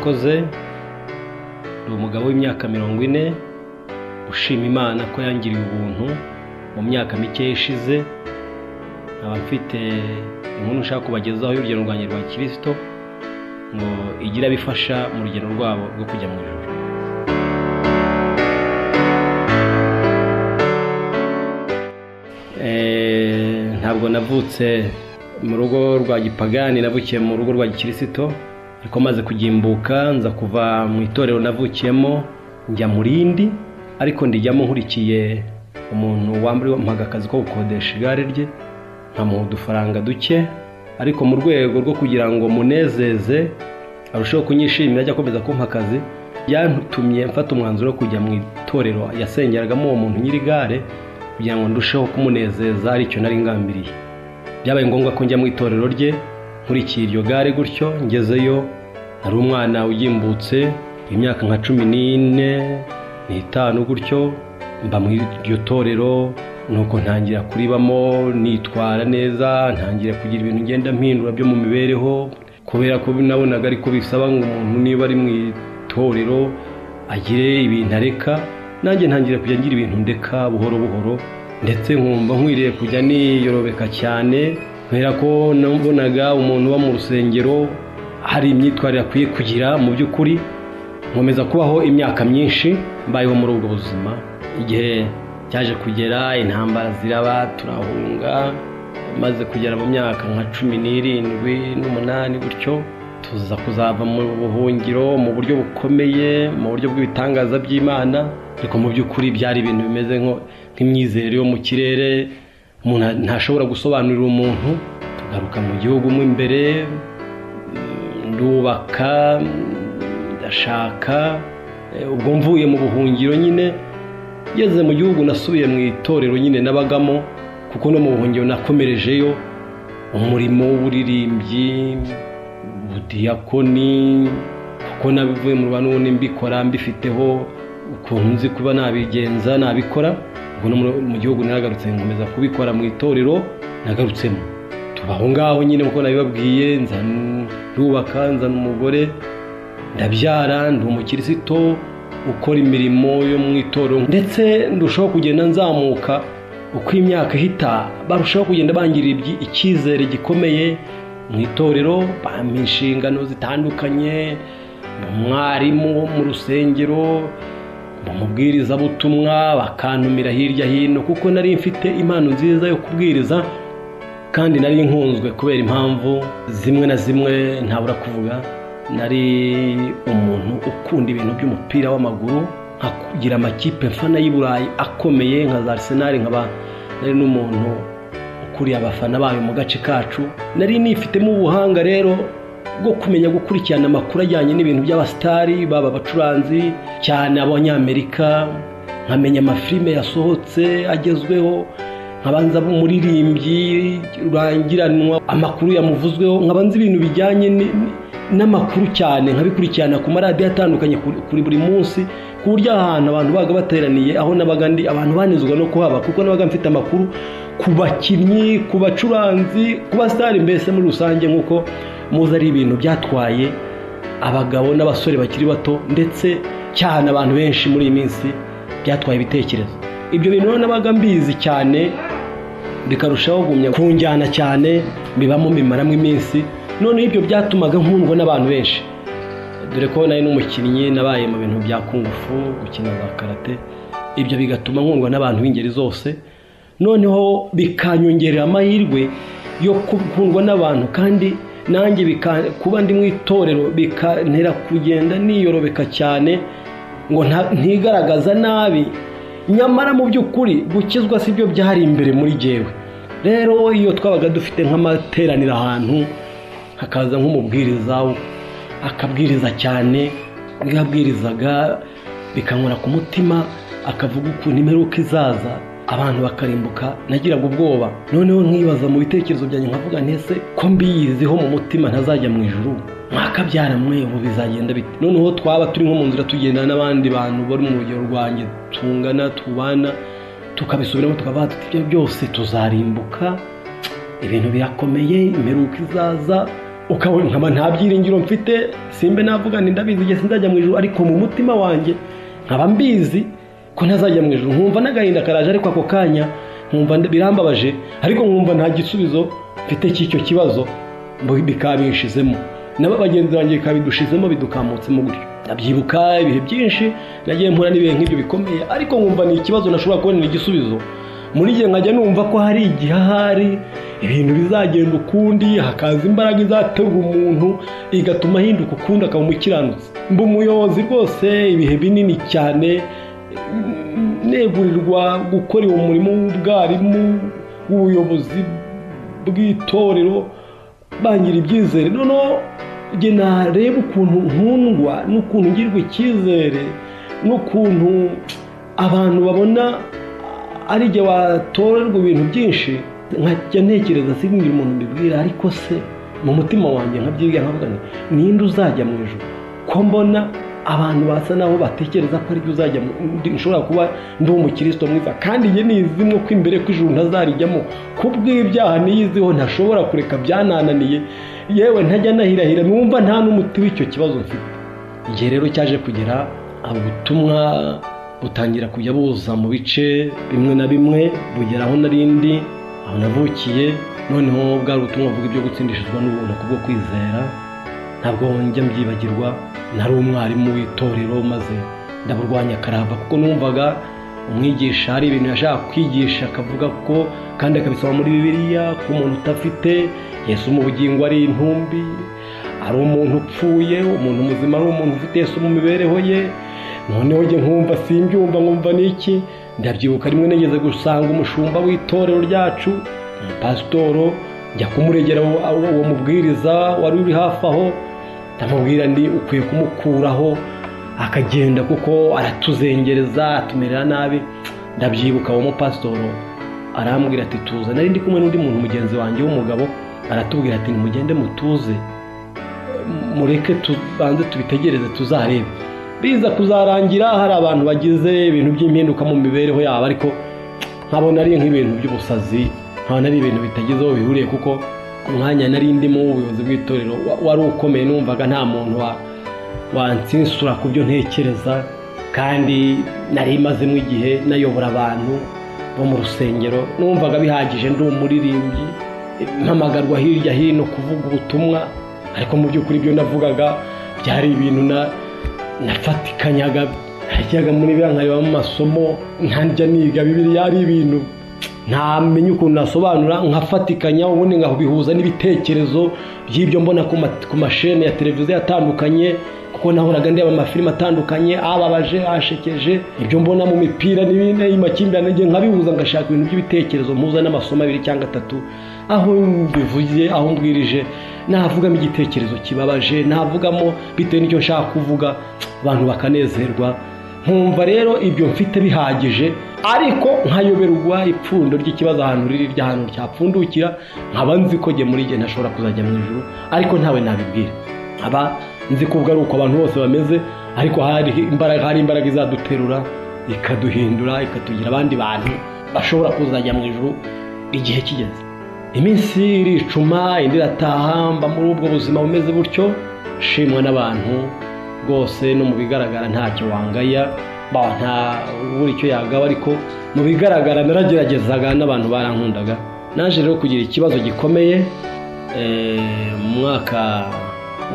murakoze. Ndi umugabo w'imyaka 40 ushima Imana ko yangiriye ubuntu mu myaka mike ishize. Nkaba mfite inkuru nshaka kubagezaho y'urugendo rwanjye rwa Kristo ngo igira bifasha mu rugendo rwabo rwo kujya mu ijuru. Ntabwo navutse mu rugo rwa gipagani, navukiye mu rugo rwa gikristo, ariko maze kugimbuka nza kuva mu itorero navukiyemo njya mu rindi, ariko ndijyamo nkurikiye umuntu wampaga akazi ko gukodesha igare rye nkamuha udufaranga duke, ariko mu rwego rwo kugira ngo munezeze arushaho kunyishimira ajya akomeza kumpa akazi, byantumye mfata umwanzuro wo kujya mu itorero yasengeragamo uwo muntu nyiri igare kugira ngo ndusheho kumunezeza, aricyo nari ngambiriye. Byabaye ngombwa ko njya mu itorero rye nkurikiye iryo gare. Gutyo ngezeyo ari umwana ugimbutse imyaka nka 14-15 gutyo, mba mu iryo torero, nuko ntangira kuribamo nitwara neza, ntangira kugira ibintu ngenda mpindura byo mu mibereho, kubera ko nabonaga ariko bisaba ngo umuntu niba ari mu itorero agire ibintu areka. Nanjye ntangira kujya ngira ibintu ndeka buhoro buhoro, ndetse nkumva nkwiriye kujya niyorobeka cyane, kubera ko nabonaga umuntu wa mu rusengero hari imyitwarire akwiye kugira. Mu by'ukuri nkomeza kubaho imyaka myinshi mbayeho muri ubwo buzima. Igihe cyaje kugera intambara ziraba, turahunga, maze kugera mu myaka nka 17-18 gutyo tuza kuzava mu buhungiro mu buryo bukomeye, mu buryo bw'ibitangaza by'Imana. Ariko mu by'ukuri byari ibintu bimeze nk'imyizerere yo mu kirere, umuntu ntashobora gusobanurira umuntu. Tugaruka mu gihugu mu imbere, ndubaka, ndashaka. Ubwo mvuye mu buhungiro nyine ngeze mu gihugu nasubiye mu itorero nyine nabagamo, kuko no mu buhungiro nakomerejeyo umurimo w'uburirimbyi, ubudiyakoni, kuko nabivuye mu Rwanda n'ubundi mbikora mbifiteho ukuntu nzi kuba nabigenza nabikora. Ubwo no mu gihugu naragarutse nkomeza kubikora mu itorero nagarutsemo. Tubaho ngaho nyine kuko nabibabwiye, nza ndubaka, nzana umugore, ndabyara, ndi umukristo ukora imirimo yo mu itorero, ndetse ndushaho kugenda nzamuka. Uko imyaka ihita barushaho kugenda bangirira icyizere gikomeye mu itorero, bampa inshingano zitandukanye, umwarimu mu rusengero, umubwiriza butumwa, bakantumira hirya hino, kuko nari mfite impano nziza yo kubwiriza, kandi nari nkunzwe kubera impamvu zimwe na zimwe ntabura kuvuga. Nari umuntu ukunda ibintu by'umupira w'amaguru, nkagira amakipe mfana y'i Burayi akomeye nka za Arsenal, nkaba nari n'umuntu ukuriye abafana bayo mu gace kacu. Nari nifitemo ubuhanga rero bwo kumenya gukurikirana amakuru ajyanye n'ibintu by'abastari, baba abacuranzi cyane abanyamerika, nkamenya amafilime yasohotse agezweho, nkabanza umuririmbyi urangiranwa amakuru yamuvuzweho, nkabanza ibintu bijyanye n'amakuru cyane, nkabikurikirana ku maradiyo atandukanye kuri buri munsi, ku buryo ahantu abantu baga bateraniye aho nabaga ndi abantu banezezwa no kuhaba, kuko nabaga mfite amakuru ku bakinnyi, ku bacuranzi, ku bastari, mbese muri rusange. Nk'uko muzi ari ibintu byatwaye abagabo n'abasore bakiri bato, ndetse cyane abantu benshi muri iyi minsi byatwaye ibitekerezo. Ibyo bintu nabaga mbizi cyane, bikarushaho gumya kunjyana cyane, bibamo bimaramo iminsi. None ibyo byatumaga nkundwa n'abantu benshi, dore ko nari n'umukinnyi, nabaye mu bintu bya kungufu, gukina za karate. Ibyo bigatuma nkundwa n'abantu b'ingeri zose, noneho bikanyongerera amahirwe yo gukundwa n'abantu, kandi nanjye kuba ndi mu itorero bikantera kugenda niyorobeka cyane ngo ntigaragaza nabi. Nyamara mu by'ukuri gukizwa si byo byari imbere muri jyewe. Rero iyo twabaga dufite nk'amateraniro ahantu, hakaza nk'umubwiriza akabwiriza cyane, yabwirizaga bikankora ku mutima, akavuga ukuntu imperuka izaza, abantu bakarimbuka, nagiraga ubwoba. Noneho nkibaza mu bitekerezo byanjye nkavuga ntese ko mbiyiziho mu mutima ntazajya mu ijuru, mwakabyara mwe ubu bizagenda bite? Noneho twaba turi nko mu nzira tugenda n'abandi bantu bari mu rugero rwanjye, tungana, tubana, tukabisubiramo tukavuga tuti byose tuzarimbuka, ibintu birakomeye, imperuka izaza, ukabona nkaba nta byiringiro mfite, simbe navuga nti ndabizi igihe sinzajya mu ijuru, ariko mu mutima wanjye nkaba mbizi ko ntazajya mu ijuru. Nkumva n'agahinda karaje, ariko ako kanya nkumva birambabaje, ariko nkumva nta gisubizo mfite cy'icyo kibazo, bikabinshizemo nabo bagenzi banjye bikabidushizemo, bidukamutsemo gutyo. Ndabyibuka ibihe byinshi nagiye mpura n'ibihe nk'ibyo bikomeye, ariko nkumva ni ikibazo nashobora kubonera igisubizo. Muri gihe nkajya numva ko hari igihe ahari ibintu bizagenda ukundi, hakaza imbaraga izaterura umuntu igatuma ahinduka ukundi, akaba umukiranutsi. Mba umuyobozi rwose ibihe binini cyane, negurirwa gukora uwo murimo w'ubwarimu, w'ubuyobozi bw'itorero, bangira ibyizere. Noneho njye nareba ukuntu nkundwa, n'ukuntu ngirwa icyizere, n'ukuntu abantu babona ari igihe watorerwa ibintu byinshi, nkajya ntekereza singira umuntu mbibwira, ariko se mu mutima wanjye nkabyibwira nkavuga ninde uzajya mu ijuru? Ko mbona abantu basa naho batekereza ko aribyo uzajya, nshobora kuba ndi umukristo mwiza, kandi njye nizimwe ko imbere ko ijuru ntazarijyamo, kubw'ibyaha niyiziho ntashobora kureka, byanananiye, yewe ntajya nahirahira, numva nta n'umuti w'icyo kibazo mfite. Igihe rero cyaje kugera ubutumwa butangira kujya buza mu bice bimwe na bimwe, bugera aho narindi, aho navukiye. Noneho bwari ubutumwa buvuga ibyo gutsindishizwa n'ubuntu kubwo kwizera. Ntabwo njya mbyibagirwa, nari umwarimu w'itorero maze ndaburwanya karava, kuko numvaga umwigisha hari ibintu yashaka kwigisha akavuga ko, kandi akabisoma muri Bibiliya, ko umuntu utafite Yesu mu bugingo ari intumbi, ari umuntu upfuye. Umuntu muzima ari umuntu ufite Yesu mu mibereho ye. Noneho njye nkumva simbyumva, nkumva niki. Ndabyibuka rimwe nigeze gusanga umushumba w'itorero ryacu, pasitoro, njya kumuregera uwo mubwiriza wari uri hafi aho, ndamubwira ndi ukwiye kumukuraho akagenda kuko aratuzengereza, atumerera nabi. Ndabyibuka uwo mupasitoro arambwira ati tuza. Nari ndi kumwe n'undi muntu mugenzi wanjye w'umugabo, aratubwira ati nimugende mutuze, mureke tubanze tubitegereze tuzarebe. Biza kuzarangira hari abantu bagize ibintu by'impinduka mu mibereho yabo, ariko nkabona ari nk'ibintu by'ubusazi, nkabona ari ibintu bitagizeho bihuriye, kuko umwanya nari ndimo w'ubuyobozi bw'itorero wari ukomeye. Numvaga nta muntu wansinsura ku byo ntekereza, kandi nari mazemo igihe nayobora abantu bo mu rusengero. Numvaga bihagije, ndi umuririmbyi, mpamagarwa hirya hino kuvuga ubutumwa, ariko mu by'ukuri ibyo navugaga byari ibintu nafatikanyaga. Najyaga muri biriya nkareba mu masomo, nkajya niga Bibiliya, ari ibintu ntamenye ukuntu nasobanura, nkafatikanya, ubundi ngabihuza n'ibitekerezo by'ibyo mbona ku mashene ya televiziyo atandukanye, kuko nahoraga ndeba amafilime atandukanye, ababaje, ashekeje, ibyo mbona mu mipira n'ibindi y'amakimbirane, njye nkabihuza, ngashaka ibintu by'ibitekerezo mpuza n'amasomo 2 cyangwa 3. Aho mbivugiye, aho mbwirije, navugamo igitekerezo kibabaje, navugamo bitewe n'icyo nshaka kuvuga, abantu bakanezerwa. Nkumva rero ibyo mfite bihagije, ariko nkayoberwa ipfundo ry'ikibazo ahantu riri, ry'ahantu cyapfundukira. Nkaba nzi ko jye muri jye ntashobora kuzajya mu ijuru, ariko ntawe nabibwira. Aba nzi ko ubwo ari uko abantu bose bameze, ariko hari imbaraga izaduterura, ikaduhindura, ikatugira abandi bantu bashobora kuzajya mu ijuru igihe kigeze. Iminsi iricuma, indi irataha, mba muri ubwo buzima bumeze butyo, shimwa n'abantu rwose. No mu bigaragara ntacyo wangaya, nta buri icyo yagaba, ariko mu bigaragara narageragezaga, n'abantu barankundaga. Naje rero kugira ikibazo gikomeye mu mwaka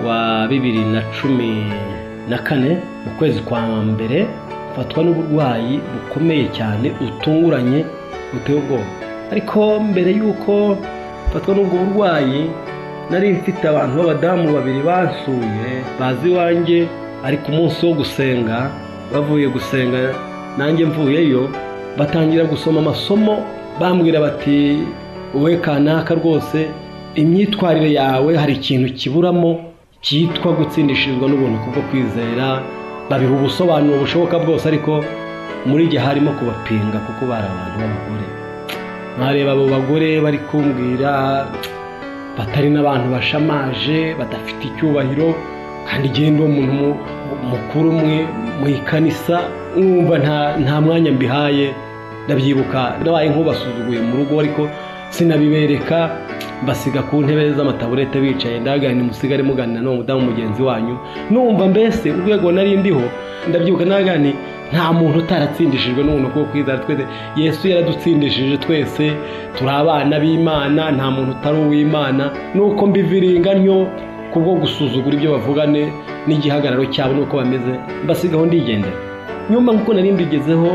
wa 2014 mu kwezi kwa mbere, mfatwa n'uburwayi bukomeye cyane, utunguranye, buteye ubwoba. Ariko mbere y'uko mfatwa n'ubwo burwayi, nari mfite abantu b'abadamu 2 bansuye, bazi wanjye, ariko umunsi wo gusenga, bavuye gusenga nanjye mvuyeyo, batangira gusoma amasomo, bambwira bati wowe kanaka rwose imyitwarire yawe hari ikintu kiburamo cyitwa gutsindishirizwa n'ubuntu kubwo kwizera. Babiha ubusobanuro bushoboka bwose, ariko muri gihe harimo kubapinga, kuko bari abantu b'abagore. Nkareba abo bagore bari kumbwira batari n'abantu bashamaje, badafite icyubahiro, kandi igenda umuntu mukuru umwe mu ikanisa, numva nta mwanya mbihaye. Ndabyibuka nabaye nk'ubasuzuguye mu rugo, ariko sinabibereka, mbasiga ku ntebe z'amataburete bicaye, ndaganira musigare muganira n'uwo mudamu mugenzi wanyu, numva mbese urwego nari ndiho. Ndabyibuka naganira nta muntu utaratsindishijwe n'umuntu kuko kwizera twese Yesu yaradutsindishije, twese turi abana b'Imana, nta muntu utari uw'Imana. Nuko mbiviringa ntyo kubwo gusuzugura ibyo bavugane n'igihagararo cyabo nuko bameze, mbasigaho ndigendera. Nyuma nkuko nari mbigezeho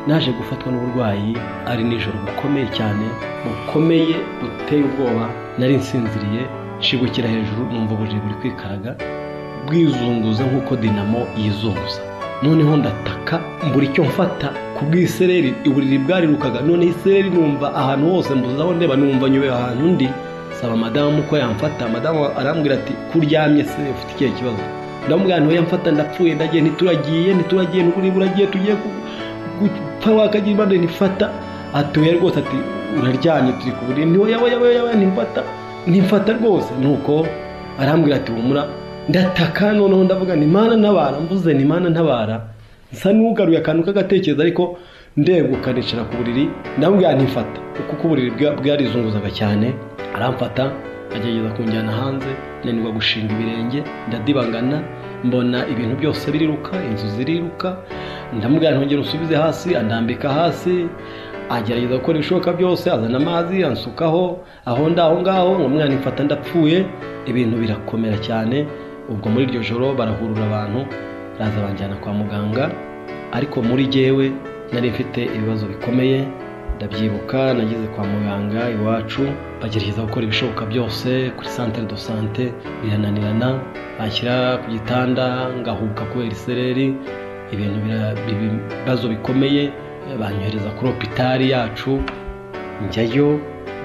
naje gufatwa n'uburwayi, ari nijoro bukomeye cyane, bukomeye buteye ubwoba. Nari nsinziriye, nshigukira hejuru, numva ubujiji buri kwikaraga bwizunguza nk'uko dinamo yizunguza. Noneho ndataka mbura icyo mfata kubw'isereri, uburiri bwarirukaga. None isereri numva ahantu hose, mbuzaho ndeba, numva nyube ahantu ndi. Saba madamu ko yamfata. Madamu arambwira ati kuryamye se ufite ikihe kibazo? Ndamubwira nti yamfata ndapfuye, ndagiye, ntituragiye n'uburi buragiye, tugiye gupfa wakagira Imana nifata. Atuye rwose ati uraryamye turi ku buriri. Niho yawe ntimfata rwose. Nuko arambwira ati humura. Ndataka noneho ndavuga ni Imana ntabara, mvuze ni Imana ntabara, nsa n'ugaruye akantu k'agatekerezo, ariko ndeguka nicara ku buriri. Ndamubwira ntifata kuko uburiri bwarizunguzaga cyane. Aramfata agerageza kunjyana hanze, nanirwa gushinga ibirenge, ndadibangana, mbona ibintu byose biriruka, inzu ziriruka. Ndamubwira ntongera usubize hasi, andambika hasi, agerageza gukora ibishoboka byose, azana amazi ansukaho aho ngaho. Umwana nifata ndapfuye. Ibintu birakomera cyane. Ubwo muri iryo joro barahurura abantu, raza banjyana kwa muganga, ariko muri jewe nari mfite ibibazo bikomeye. Ndabyibuka nageze kwa muganga iwacu, bagerageza gukora ibishoboka byose kuri centre de santé, birananirana. Bashyira ku gitanda ngahuka kubera isereri, ibintu bibazo bikomeye. Banyohereza kuri hopitali yacu, njyayo,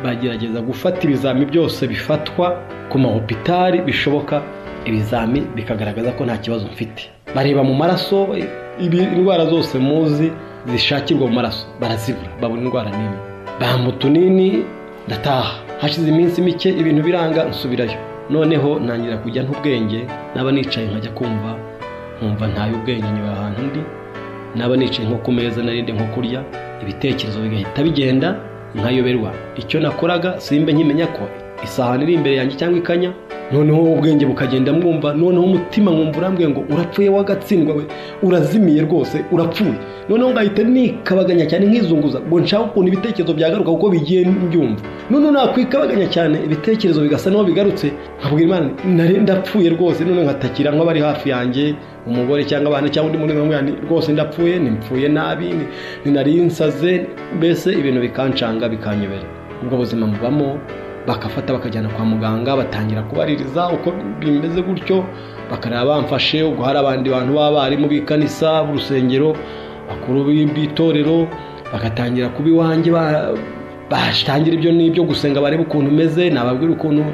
bagerageza gufata ibizami byose bifatwa ku mahopitali bishoboka. Ibizami bikagaragaza ko nta kibazo mfite. Bareba mu maraso, indwara zose muzi zishakirwa mu maraso barazibura, babura indwara n'imwe. Bampa utunini ndataha. Hashize iminsi mike ibintu biranga, nsubirayo. Noneho ntangira kujya ntubwenge, naba nicaye nkajya kumva, nkumva ntaye ubwenge nyuma ahantu ndi. Naba nicaye nko ku meza narinde nko kurya, ibitekerezo bigahita bigenda, nkayoberwa icyo nakoraga, simbe nkimenya ko isahani iri imbere yanjye cyangwa ikanya. Noneho ubwenge bukagenda mwumva, noneho umutima nkumva urambwiye ngo urapfuye wagatsindwa we, urazimiye rwose, urapfuye. Noneho ngahita nikabaganya cyane nkizunguza, ngo nshaka ukuntu ibitekerezo byagaruka kuko bigiye mbyumva. Noneho nakwikabaganya cyane, ibitekerezo bigasa naho bigarutse, nkabwira Imana ndapfuye rwose. Noneho ngatakira nk'abari hafi yanjye, umugore cyangwa abana cyangwa undi muntu, nkamwira rwose ndapfuye, nimpfuye nabi, nari nsaze. Mbese ibintu bikancanga bikanyobera. Ubwo buzima mubamo, bakafata bakajyana kwa muganga, batangira kubaririza uko bimeze gutyo, bakaraba bamfashe. Ubwo hari abandi bantu b'abarimu b'ikanisa, b'urusengero, bakuru b'itorero, bagatangira kuba iwanjye, batangira ibyo n'ibyo gusenga, barebe ukuntu meze, nababwira ukuntu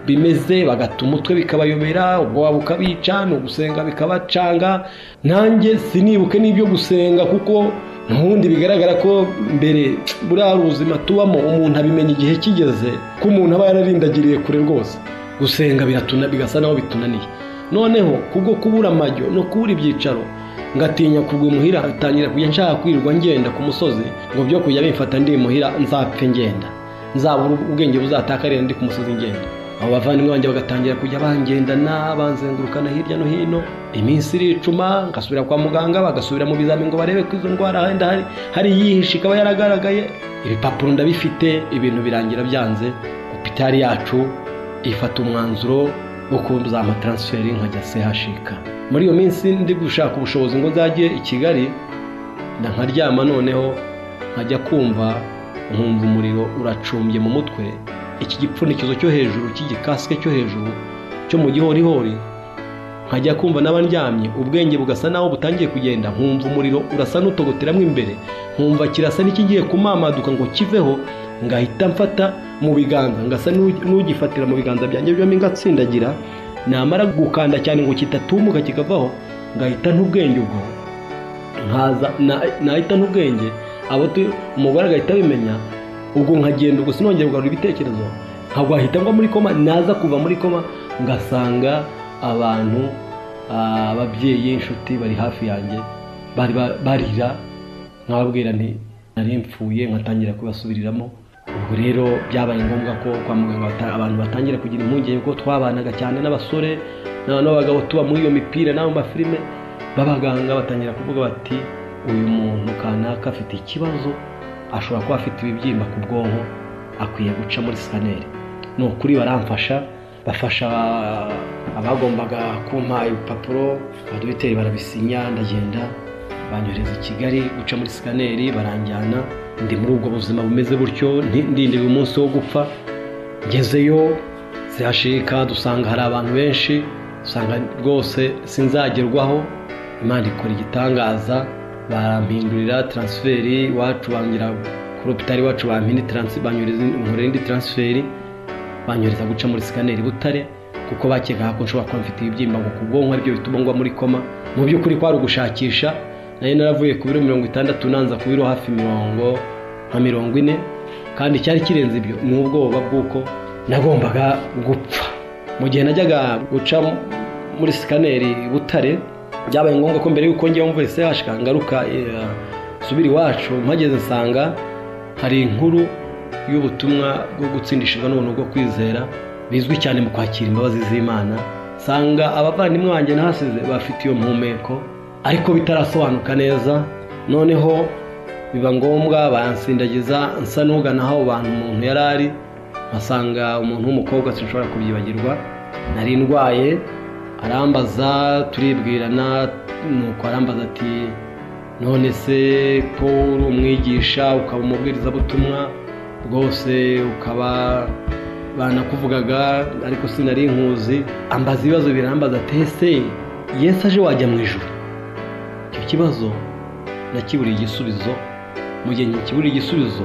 bimeze, bagata umutwe bikabayobera, ubwo waba ukabica, no gusenga bikabacanga. Nanjye sinibuke n'ibyo gusenga kuko ntundi bigaragara ko mbere buriya ubuzima tubamo umuntu abimenya igihe kigeze ko umuntu aba yararindagiriye kure rwose. Gusenga bigasa naho bitunaniye. Noneho kubwo kubura amajyo no kubura ibyicaro, ngatinya kugwa imuhira, atangira kujya nshaka kwirirwa ngenda ku musozi, ngo byo kujya bimfata ndi imuhira nzapfe ngenda, nzabura ubwenge buzatakarira ndi ku musozi ngenda. Abo bavandimwe banjye bagatangira kujya bangendana, banzengurukana hirya no hino. Iminsi iricuma, ngasubira kwa muganga, bagasubira mu bizami ngo barebe ko izo ndwara hari yihishe ikaba yaragaragaye. Ibipapuro ndabifite, ibintu birangira byanze. Hopitali yacu ifata umwanzuro wo kuzama transferi nkajya CHK. Muri iyo minsi ndi gushaka ubushobozi ngo nzajye i Kigali, nkaryama. Noneho nkajya kumva nkumva umuriro uracumbye mu mutwe, iki gipfunikizo cyo hejuru cy'igikasike cyo hejuru cyo mu gihorihori. Nkajya kumva n'abandyamye, ubwenge bugasa naho butangiye kugenda, nkumva umuriro urasa n'utogoteramo imbere, nkumva kirasa n'ikigiye kumamaduka ngo kiveho. Ngahita mfata mu biganza, ngasa n'ugifatira mu biganza byanjye byombi, ngatsindagira. Namara gukanda cyane ngo kitatumuka kikavaho, ngahita ntubwenge. Ubwo nahita ntubwenge, umugore agahita abimenya. Ubwo nkagenda, ubwo sinongera kugarura ibitekerezo, nkagwahita ngo muri koma. Naza kuva muri koma ngasanga abantu, ababyeyi, inshuti bari hafi yanjye, barira. Nkababwira nti nari mpfuye, nkatangira kubasubiriramo. ubwo rero byabaye ngombwa ko kwa muganga abantu batangira kugira impungenge ko twabanaga cyane n'abasore n'abagabo tuba muri iyo mipira n'abo mafilime, babaganga batangira kuvuga bati uyu muntu kanaka afite ikibazo, ashobora kuba afite ibibyimba ku bwonko, akwiye guca muri scanner. No kuri baramfasha, bafasha abagombaga kumpa ibipapuro, abadogiteri barabisinya, ndagenda banyohereza i Kigali guca muri scanner, baranjyana. Ndi muri ubwo buzima bumeze gutyo, ndindiwe umunsi wo gupfa. Ngezeyo zihashika, dusanga hari abantu benshi, dusanga rwose sinzagerwaho. Imana ikora igitangaza, barampindurira transferi iwacu, bangira kuri hopitali iwacu bampindi transfer, banyohereza indi transferi, banyohereza guca muri scanner i Butare, kuko bakeka ko nshobora kuba mfite ibibyimba ngo ku bwonko aribyo bituma ngwa muri koma. Mu by'ukuri kwari ugushakisha. Nayo naravuye ku biro 60 nanza ku biro hafi 40, kandi cyari kirenze ibyo. Ni ubwoba bw'uko nagombaga gupfa. Mu gihe najyaga guca muri scanner i Butare, byabaye ngombwa ko mbere yuko ngiye mvuye hashika ngaruka subiri iwacu, mpageze nsanga hari inkuru y'ubutumwa bwo gutsindishirwa n'ubuntu bwo kwizera bizwi cyane mu kwakira imbabazi z'Imana. Sanga abavandimwe banjye nahasize bafite iyo mpumeko ariko bitarasobanuka neza. Noneho biba ngombwa bansindagiza nsa n'ugana aho abantu umuntu yarari, asanga umuntu w'umukobwa sinshobora kubyibagirwa. Nari ndwaye, arambaza, turibwirana, nuko arambaza ati none se ko uri umwigisha ukaba umubwiriza butumwa rwose ukaba banakuvugaga ariko sinari nkuzi, ambaza ibibazo birambaza ati ese Yesu aje wajya mu ijuru? Icyo kibazo nakiburiye igisubizo. Mu gihe nkiburiye igisubizo,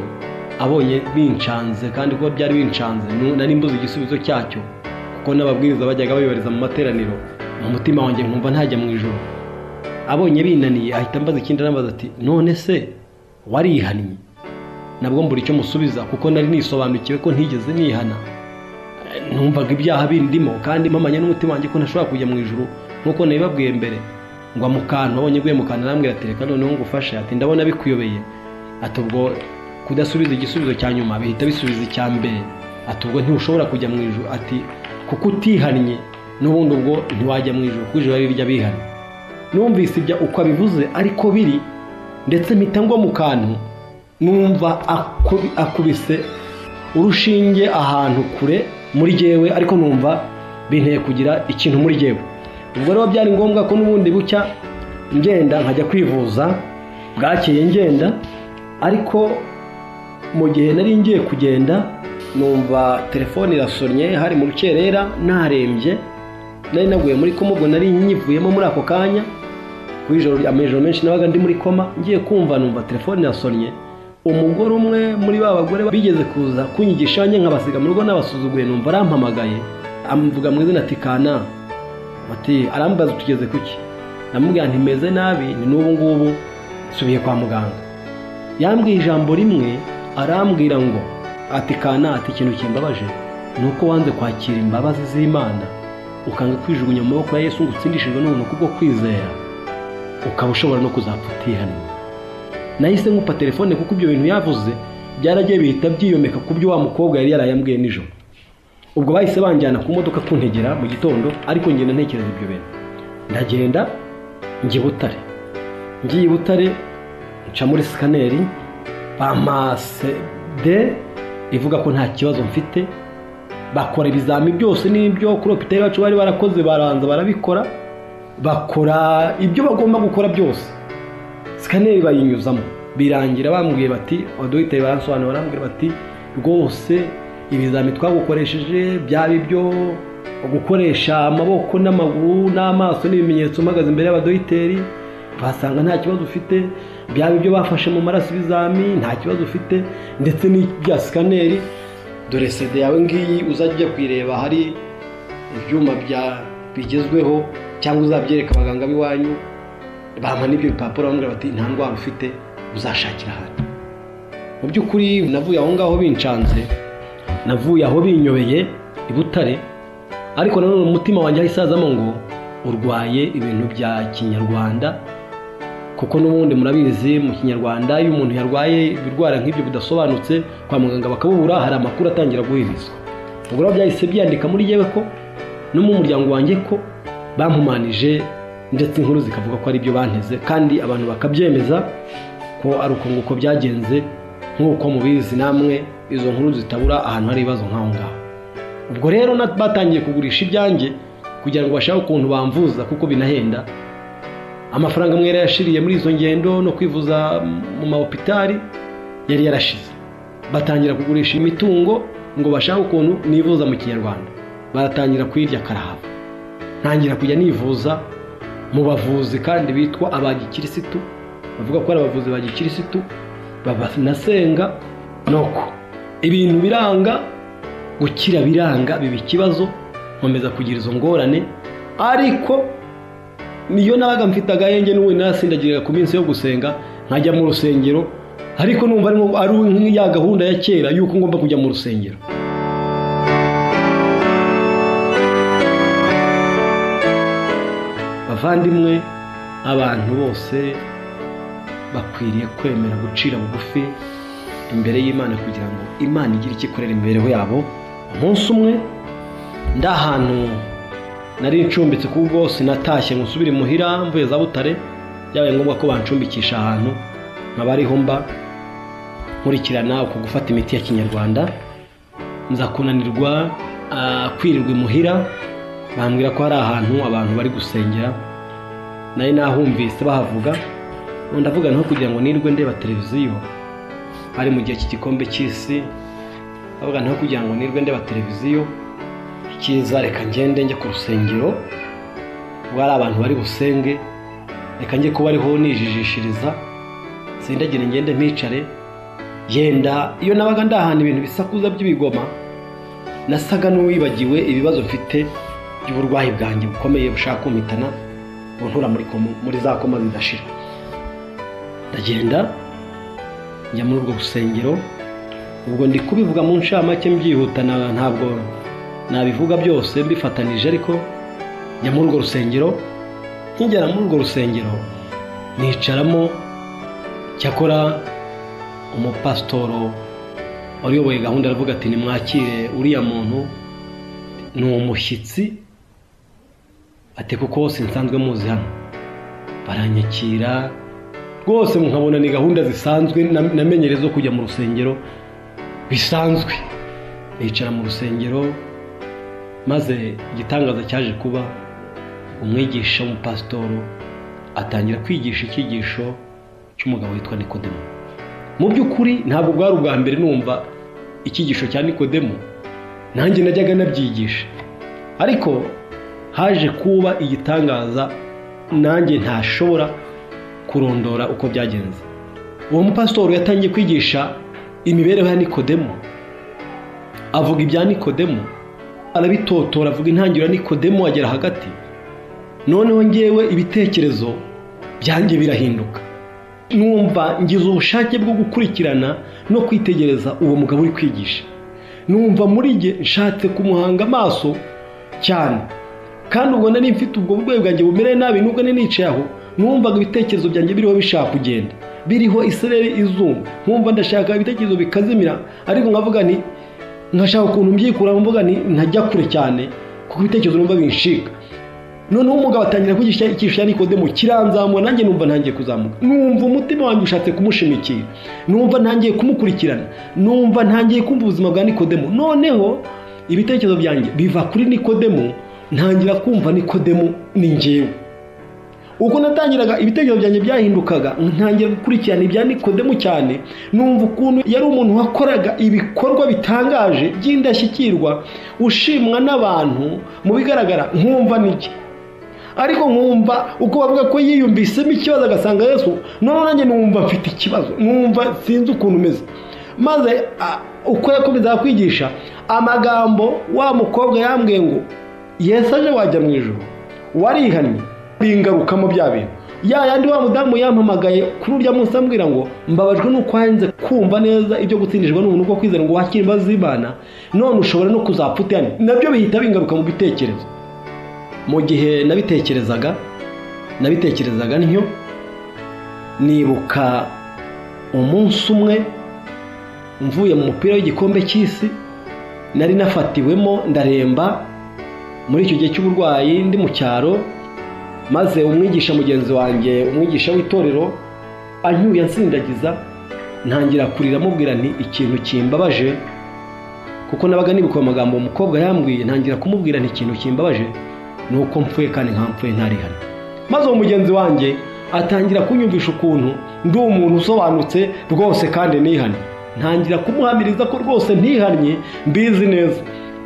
abonye bincanze, kandi ko byari bincanze nari mbuze igisubizo cyacyo, kuko n'ababwiriza bajyaga bayobariza mu materaniro, mu mutima wanjye nkumva ntajya mu ijuru. Abonye binaniye ahita ambaza ikindi, arambaza ati none se warihannye? Nabwo mbura icyo musubiza, kuko nari nisobanukiwe ko ntigeze nihana. Numvaga ibyaha bindimo, kandi mpamanya n'umutima wanjye ko ntashobora kujya mu ijuru nkuko nabibabwiye mbere. Ngo mukantu, abonye guye mukantu, arambwira ati reka noneho ngufashe, ati ndabona bikuyobeye, ati ubwo kudasubiza igisubizo cya nyuma bihita bisubiza icya mbere, ati ubwo ntushobora kujya mu ijuru, ati kuko utihannye n'ubundi ubwo ntiwajya mu ijuru, kuko ijuru ari iry'abihannye. Numvise ibya uko abivuze ariko biri, ndetse mpita ngo mu kantu numva akubise urushinge ahantu kure muri jewe, ariko numva binteye kugira ikintu muri jewe. Ubwo rero byari ngombwa ko n'ubundi bucya ngenda nkajya kwivuza. Bwakeye ngenda, ariko mu gihe nari ngiye kugenda numva telefone irasonnye, hari mu rukerera, narembye, nari naguye muri koma. Ubwo nari nyivuyemo muri ako kanya, kwijoro amejoro menshi nabaga ndi muri koma. Ngiye kumva numva telefone irasonnye. Umugore umwe muri ba bagore bigeze kuza kunyigisha nye nkabasiga mu rugo n'abasuzuguye, numva arampamagaye, amvuga mu izina ati kana, ati arambaza tugeze kuki? Namubwira nti meze nabi, ni n'ubu ngubu subiye kwa muganga. Yambwiye ijambo rimwe, arambwira ngo ati kana, ati ikintu kimbabaje nuko wanze kwakira imbabazi z'Imana, ukanga kwijugunya mu maboko ya Yesu ngo utsindishirwe n'ubuntu kubwo kwizera, ukaba ushobora no kuzapfa utihannye. Nahise nkupa telefone, kuko ibyo bintu yavuze byaragiye bihita byiyomeka ku byo wa mukobwa yari yarayambwiye nijoro. Ubwo bahise banjyana ku modoka kuntegera mu gitondo, ariko ngenda ntekereza ibyo bintu. Ndagenda ngiye Butare. Ngiye i Butare nca muri scanner, bamase de ivuga ko nta kibazo mfite. Bakora ibizami byose n'ibyo kuri hopitali yacu bari barakoze, baranza barabikora, bakora ibyo bagomba gukora byose. Scanner bayinyuzamo, birangira bambwiye bati, abadogiteri baransobanura, barambwira bati rwose ibizami twagukoresheje byari byo gukoresha amaboko n'amaguru n'amaso n'ibimenyetso mpagaze imbere y'abadogiteri, basanga nta kibazo ufite. Byari byo bafashe mu maraso ibizami, nta kibazo ufite. Ndetse n'ibya scanner, dore CD yawe ngiyi uzajya kwireba, hari ibyuma bigezweho, cyangwa uzabyereka abaganga b'iwanyu. Bampa n'ibyo bipapuro, bambwira bati nta ndwara ufite, uzashakira ahandi. Mu by'ukuri navuye aho ngaho bincanze, navuye aho binyobeye i Butare, ariko nanone umutima wanjye ahise azamo ngo urwaye ibintu bya kinyarwanda, kuko n'ubundi murabizi mu kinyarwanda iyo umuntu yarwaye ibirwara nk'ibyo bidasobanutse kwa muganga bakabubura hari amakuru atangira guhirizwa. ubwo rero byahise byandika muri yewe ko no mu muryango wanjye ko bampumanije, ndetse inkuru zikavuga ko ari byo banteze, kandi abantu bakabyemeza ko ari uko nguko byagenze. nk'uko mubizi namwe izo nkuru zitabura ahantu hari ibibazo nk'aho ngaho. ubwo rero batangiye kugurisha ibyanjye kugira ngo bashake ukuntu bamvuza, kuko binahenda. amafaranga mwera yashiriye muri izo ngendo no kwivuza mu mahopitali yari yarashize. batangira kugurisha imitungo ngo bashake ukuntu nivuza mu kinyarwanda. baratangira kwirya karahava. ntangira kujya nivuza mu bavuzi kandi bitwa abagikirisitu, bavuga ko ari abavuzi ba gikirisitu, babanasenga. nuko ibintu biranga, gukira biranga, biba ikibazo, nkomeza kugira izo ngorane. ariko niyo nabaga mfite agahenge n'ubundi nasindagirira ku minsi yo gusenga nkajya mu rusengero, ariko numva ari ya gahunda ya kera yuko ngomba kujya mu rusengero. bavandimwe, abantu bose bakwiriye kwemera gucira bugufi imbere y'Imana kugira ngo Imana igire icyo ikorera imibereho yabo. umunsi umwe ndi ahantu nari ncumbitse, kubwo sinatashye ngo nsubire muhira mvuye za Butare, byabaye ngombwa ko bancumbikisha ahantu nkaba ariho mba nkurikirana uko gufata imiti ya kinyarwanda. nza kunanirwa kwirirwa imuhira, bambwira ko hari ahantu abantu bari gusengera. nari nahumvise bahavuga, ndavuga nko kugira ngo nirwe ndeba televiziyo, hari mu gihe cy'igikombe cy'isi, ndavuga nko kugira ngo nirwe ndeba televiziyo ikiza, reka ngende njye ku rusengero ubwo hari abantu bari busenge, reka njye kuba ariho nijijishiriza, sindagire ngende mpicare. yenda iyo nabaga ndahana ibintu bisakuza by'ibigoma, nasaga n'uwibagiwe ibibazo mfite by'uburwayi bwanjye bukomeye bushaka kumpitana, buntura muri za koma zidashira. ndagenda njya muri urwo rusengero. ubwo ndi kubivuga mu nshamake mbyihutana, ntabwo nabivuga byose mbifatanije, ariko njya muri urwo rusengero. nkigera muri urwo rusengero nicaramo, cyakora umupasitoro wayoboye gahunda aravuga ati nimwakire uriya muntu, ni umushyitsi, ati kuko hose nsanzwe muzi hano. baranyakira rwose, nkabona ni gahunda zisanzwe namenyereye zo kujya mu rusengero bisanzwe. nicara mu rusengero, maze igitangaza cyaje kuba, umwigisha w'umupasitoro atangira kwigisha icyigisho cy'umugabo witwa Nikodemo. mu by'ukuri ntabwo bwari ubwa mbere numva icyigisho cya Nikodemo, nanjye najyaga nabyigisha, ariko haje kuba igitangaza nanjye ntashobora kurondora uko byagenze. uwo mupasitoro yatangiye kwigisha imibereho ya Nikodemo, avuga ibya Nikodemo, arabitotora, avuga intangiriro ya Nikodemo agera hagati. noneho ngewe ibitekerezo byanjye birahinduka, numva ngize ubushake bwo gukurikirana no kwitegereza uwo mugabo uri kwigisha. numva muri nge nshatse kumuhanga amaso cyane, kandi ubwo nari mfite ubwo burwayi bwanjye bumereye nabi. nubwo nari nicaye aho, numvaga ibitekerezo byanjye biriho bishaka kugenda, biriho isereri izungu, nkumva ndashaka ibitekerezo bikazimira, ariko nkavuga ni nkashaka ukuntu mbyikura, mvuga ni ntajya kure cyane kuko ibitekerezo numva binshika. noneho umugabo atangira kwigisha icyigisho cya Nikodemo, kiranzamura, nanjye numva ntangiye kuzamuka. numva umutima wanjye ushatse kumushimikira, numva ntangiye kumukurikirana, numva ntangiye kumva ubuzima bwa Nikodemo. noneho ibitekerezo byanjye biva kuri Nikodemo, ntangira kumva Nikodemo ni njyewe. uko natangiraga ibitekerezo byanjye byahindukaga, ntangira gukurikirana ibya Nikodemo cyane. numva ukuntu yari umuntu wakoraga ibikorwa bitangaje by'indashyikirwa, ushimwa n'abantu mu bigaragara, nkumva niki. ariko nkumva uko bavuga ko yiyumvisemo ikibazo agasanga Yesu, none nanjye numva mfite ikibazo, numva sinzi ukuntu umeze. maze uko yakomeza kwigisha amagambo, wa mukobwa yambwiye ngo Yesu aje wajya mu ijuru, warihannye, bingarukamo bya bintu. yandi wa mudamu yampamagaye kuri urya munsi ambwira ngo mbabajwe nuko hanze kumva neza ibyo gutsindishwa n'ubuntu bwo kwizera ngo wakire imbabazi z'Imana, none ushobora no kuzapfa utihannye. nabyo bihita bingaruka mu bitekerezo. mu gihe nabitekerezaga ntyo, nibuka umunsi umwe mvuye mu mupira w'igikombe cy'isi, nari nafatiwemo ndaremba muri icyo gihe cy'uburwayi ndi mu cyaro, maze umwigisha mugenzi wanjye, umwigisha w'itorero, anyuye ansindagiza, ntangira kurira mubwira nti ikintu kimbabaje, kuko nabaga nibuka amagambo umukobwa yambwiye, ntangira kumubwira nti ikintu kimbabaje ni uko mpfuye kandi nkampfuye ntarihana. Maze uwo mugenzi wanjye atangira kunyumvisha ukuntu ndi umuntu usobanutse rwose kandi nihane. Ntangira kumuhamiriza ko rwose ntihannye mbizi neza,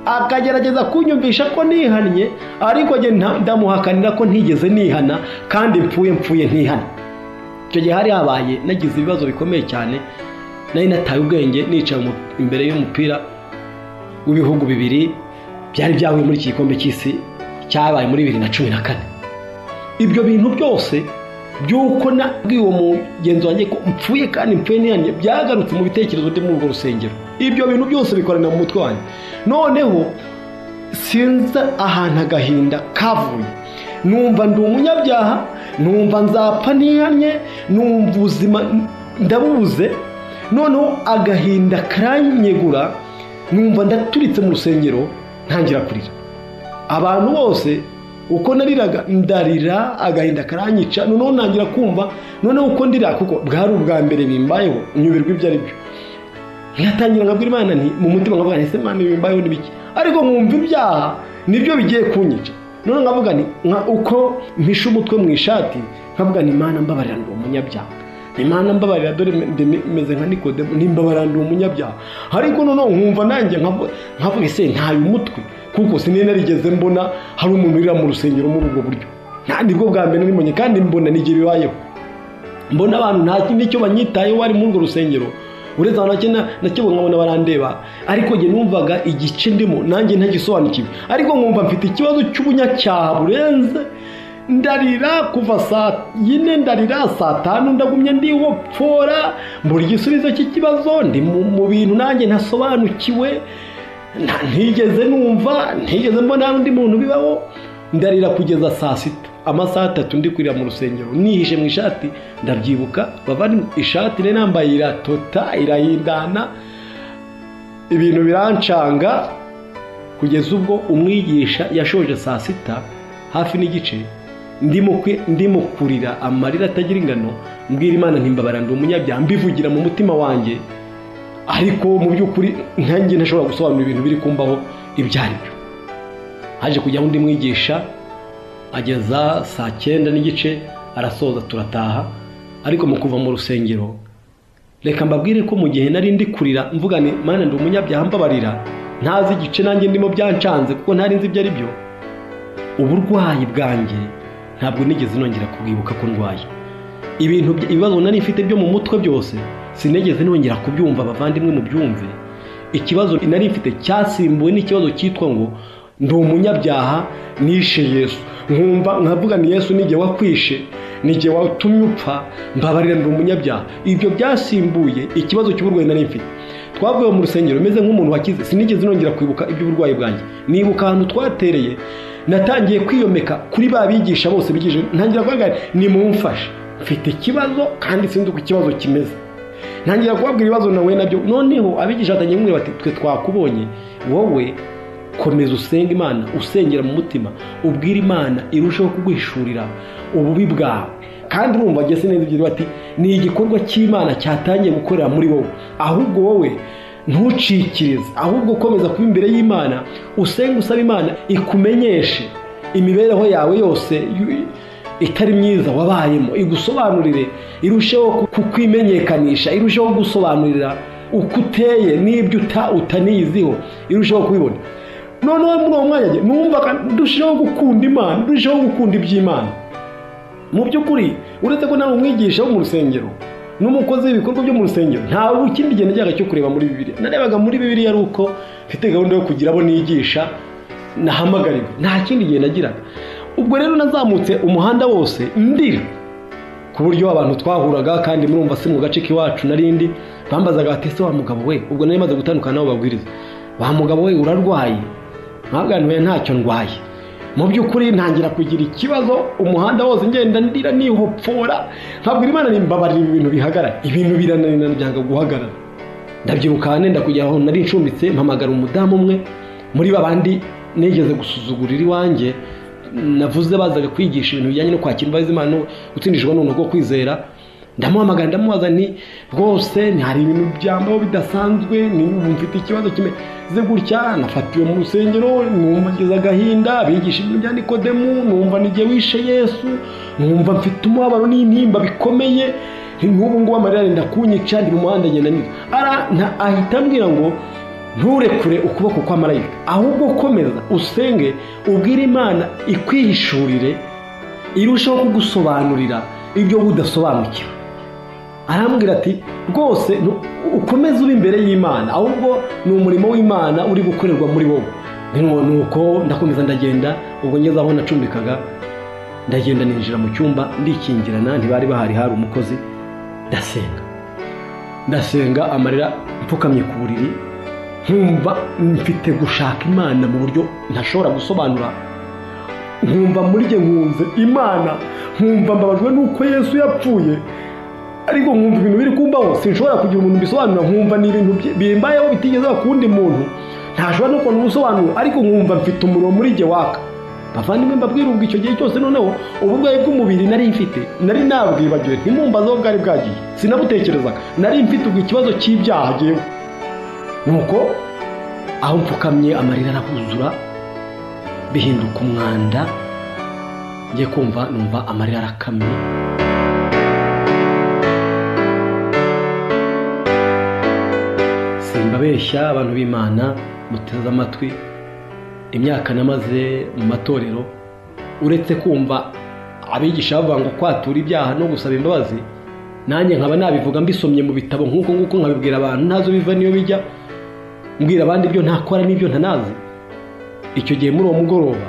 akagerageza kunyumvisha ko nihannye, ariko njye ndamuhakanira ko ntigeze nihana kandi mpfuye ntihana. Icyo gihe hari habaye nagize ibibazo bikomeye cyane, nari nataye ubwenge nicaye imbere y'umupira w'ibihugu bibiri byari byahuye muri iki gikombe cy'isi cyabaye muri 2014. Ibyo bintu byose byuko nabwiye uwo mugenzi wanjye ko mpfuye kandi mpfuye ntihanye byagarutse mu bitekerezo byo muri urwo rusengero. Ibyo bintu byose bikorana mu mutwe wanjye. Noneho sinza ahantu agahinda kavuye, numva ndi umunyabyaha, numva nzapfa ntihanye, numva ubuzima ndabubuze. Noneho agahinda karanyegura, numva ndaturitse mu rusengero, ntangira kurira. Abantu bose uko nariraga ndarira, agahinda karanyica. Noneho ntangira kumva noneho uko ndira, kuko bwari ubwa mbere bimbayeho, nyubirwa ibyo ari byo. Nkatangira nkabwira Imana nti mu mutima nkavuga nti ese Imana bimbayeho n'ibiki, ariko nkumva ibyaha nibyo bigiye kunyica. None nkavuga nti uko mpisha umutwe mu ishati, nkavuga nti Imana mbabarira ndi umunyabyaha, Imana mbabarira dore meze nka Nikodemo, nimbabarira ndi umunyabyaha. Ariko noneho nkumva nanjye nkavuga ese ntaye umutwe, kuko sinari narigeze mbona hari umuntu urira mu rusengero muri ubwo buryo. Nibwo bwa mbere nimonye, kandi mbona n'igihe bibayeho, mbona abantu nta kindi cyo banyitayeho wari muri urwo rusengero, uretse abantu nakibona nkabona barandeba, ariko njye numvaga igice ndimo nanjye ntagisobanukiwe. Ariko nkumva mfite ikibazo cy'ubunyacyaha burenze, ndarira kuva saa 4, ndarira saa 5, ndagumye ndiho pfora, mbura igisubizo cy'ikibazo, ndi mu bintu nanjye ntasobanukiwe, ntigeze numva, ntigeze mbona undi muntu bibaho. Ndarira kugeza saa 6, amasaha 3 ndi kurira mu rusengero, nihishe mu ishati. Ndabyibuka bavani ishati ne nambaye iratota, irahindana, ibintu birancanga, kugeza ubwo umwigisha yashoje saa 6 hafi n'igice, ndimo kurira amarira atagira ingano, mbwira Imana ntimbabarira ndi umunyabyaha, mbivugira mu mutima wanjye, ariko mu by'ukuri ntanjye ntashobora gusobanura ibintu biri kumbaho ibyo ari byo. Haje kujya undi mwigisha, ageza saa 9 n'igice, arasoza turataha. Ariko mu kuva mu rusengero, reka mbabwire ko mu gihe nari ndi kurira mvuga ni Mana ndi umunyabyaha mbabarira, ntazi igice nanjye ndimo byancanze, kuko ntari nzi ibyo ari byo. Uburwayi bwanjye ntabwo nigeze nongera kubwibuka ko ndwaye. Ibibazo nari mfite byo mu mutwe byose sinigeze nongera kubyumva. Abavandimwe mu byumve, ikibazo nari mfite cyasimbuwe n'ikibazo cyitwa ngo ndi umunyabyaha, nishe Yesu. Nkavuga ni Yesu nige wakwishe, nige watumye upfa, mbabarira ndi umunyabyaha. Ibyo byasimbuye ikibazo cy'uburwayi nari mfite. Twavuye mu rusengero meze nk'umuntu wakize, sinigeze nongera kwibuka iby'uburwayi bwanjye. Nibuka ahantu twatereye, natangiye kwiyomeka kuri babigisha bose bigije, ntangira kuvuga ni mumfashe, mfite ikibazo kandi sinzi uko ikibazo kimeze. Ntangira kubabwira ibibazo nawe nabyo. Noneho abigisha batangiye kumwe bati twe twakubonye, wowe komeza usenga Imana, usengera mu mutima, ubwira Imana irushaho kuguhishurira ububi bwawe. Kandi urumva ageze neza ibyo bati ni igikorwa cy'Imana cyatangiye gukorera muri wowe, ahubwo wowe ntucikirize, ahubwo komeza kuba imbere y'Imana, usenga usaba Imana ikumenyeshe imibereho yawe yose itari myiza wabayemo, igusobanurire, irusheho kukwimenyekanisha, irusheho gusobanurira uko uteye n'ibyo utaniziho, irusheho kubibona. Noneho muri uwo mwanya numva ndushaho gukunda Imana, ndushaho gukunda iby'Imana. Mu by'ukuri uretse ko nawe umwigisha wo mu rusengero n'umukozi w'ibikorwa byo mu rusengero, ntawe ikindi gihe najyaga cyo kureba muri Bibiliya. Narebaga muri Bibiliya ari uko mfite gahunda yo kugira abo nigisha nahamagariwe, nta kindi gihe nagiraga. Ubwo rero nazamutse umuhanda wose ndira, ku buryo abantu twahuraga, kandi murumva si mu gace k'iwacu narindi, bambazaga bati ese wa mugabo we, ubwo nari maze gutandukana nabo babwiriza, wa mugabo we urarwaye? Ntabwo ntacyo ndwaye. mu by'ukuri ntangira kugira ikibazo, umuhanda wose ngenda ndira nihopfora, nkabwira Imana nimbabarira ibintu bihagarara, ibintu birananirana byanga guhagarara. Ndabyibuka nenda kujya aho nari ncumbitse, mpamagara umudamu umwe muri babandi nigeze gusuzugurira iwanjye, navuze bazaga kwigisha ibintu bijyanye no kwakira imbabazi Imana no gutsindishwa n'ubuntu bwo kwizera. Ndamuhamagara ndamubaza nti rwose ni hari ibintu byambaho bidasanzwe, ni mfite ikibazo kimeze gutya, nafatiwe mu rusengero, numva ngize agahinda, bigisha ibintu bya Nikodemu, numva nigiye wishe Yesu, numva mfite umubabaro n'intimba bikomeye, nk'ubu ngubu amarira arenda kunyica, ndi mu muhanda ngenda nira. Ahita ambwira ngo nturekure ukuboko kwa marayika, ahubwo komeza usenge, ubwire Imana ikwihishurire, irushaho kugusobanurira ibyo udasobanukiwe. Arambwira ati rwose ukomeze uri imbere y'Imana, ahubwo ni umurimo w'Imana uri gukorerwa muri wowe. Nuko ndakomeza ndagenda, ubwo ngeze aho nacumbikaga ndagenda ninjira mu cyumba ndikingirana, ntibari bahari, hari umukozi. Ndasenga amarira mpfukamye ku buriri, nkumva mfite gushaka Imana mu buryo ntashobora gusobanura. Nkumva muri jye nkunze Imana, nkumva mbabajwe nuko Yesu yapfuye, ariko nkumva ibintu biri kumbaho sinshobora kugira umuntu bisobanura. Nkumva ni ibintu bimbayeho bitigeze kundi muntu, ntashobora no kubona ubusobanuro, ariko nkumva mfite umuriro muri jye waka. Bavandimwe mbabwira ubwo icyo gihe cyose noneho uburwayi bw'umubiri nari mfite, nari nabwibagiwe, ntimumbazeho bwari bwagiye, sinabutekerezaga. Nari mfite ubwo ikibazo cy'ibyaha jyewe. Nuko aho mpfukamye amarira arakuzura, bihinduka umwanda, ngiye kumva numva amarira arakamye. Simbabeshya abantu b'Imana muteze amatwi, imyaka namaze mu matorero, uretse kumva abigisha bavuga ngo kwatura ibyaha no gusaba imbabazi, nanjye nkaba nabivuga mbisomye mu bitabo nk'uko nkabibwira abantu ntazo biva niyo bijya, mbwira abandi ibyo ntakora n'ibyo ntanazi. Icyo gihe muri uwo mugoroba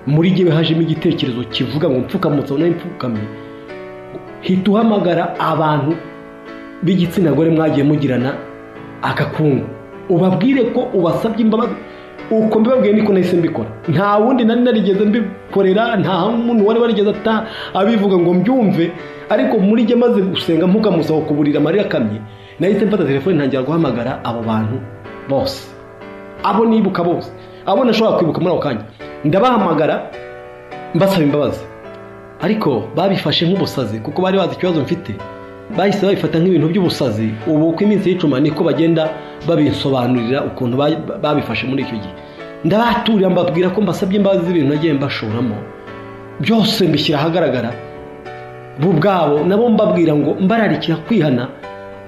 muri jyewe hajemo igitekerezo kivuga ngo mpfukamutse nayo mpfukamye, hita uhamagara abantu b'igitsina gore mwagiye mugirana agakungu, ubabwire ko ubasabye imbabazi. Uko mbibabwiye niko nahise mbikora, nta wundi nari narigeze mbikorera, nta muntu wari warigeze abivuga ngo mbyumve. Ariko muri jye maze gusenga mpukamusaba kuburira amarira akamye, nahise mfata telefone ntangira guhamagara abo bantu bose, abo nibuka bose, abo nashobora kwibuka muri ako kanya, ndabahamagara mbasaba imbabazi. Ariko babifashe nk'ubusazi, kuko bari bazi ikibazo mfite, bahise babifata nk'ibintu by'ubusazi. Ubu uko iminsi y'icuma niko bagenda babinsobanurira ukuntu babifashe muri icyo gihe. Ndabaturira mbabwira ko mbasabye imbabazi z'ibintu nagiye mbashoramo, byose mbishyira ahagaragara. Bo ubwabo nabo mbabwira ngo mbararikira kwihana,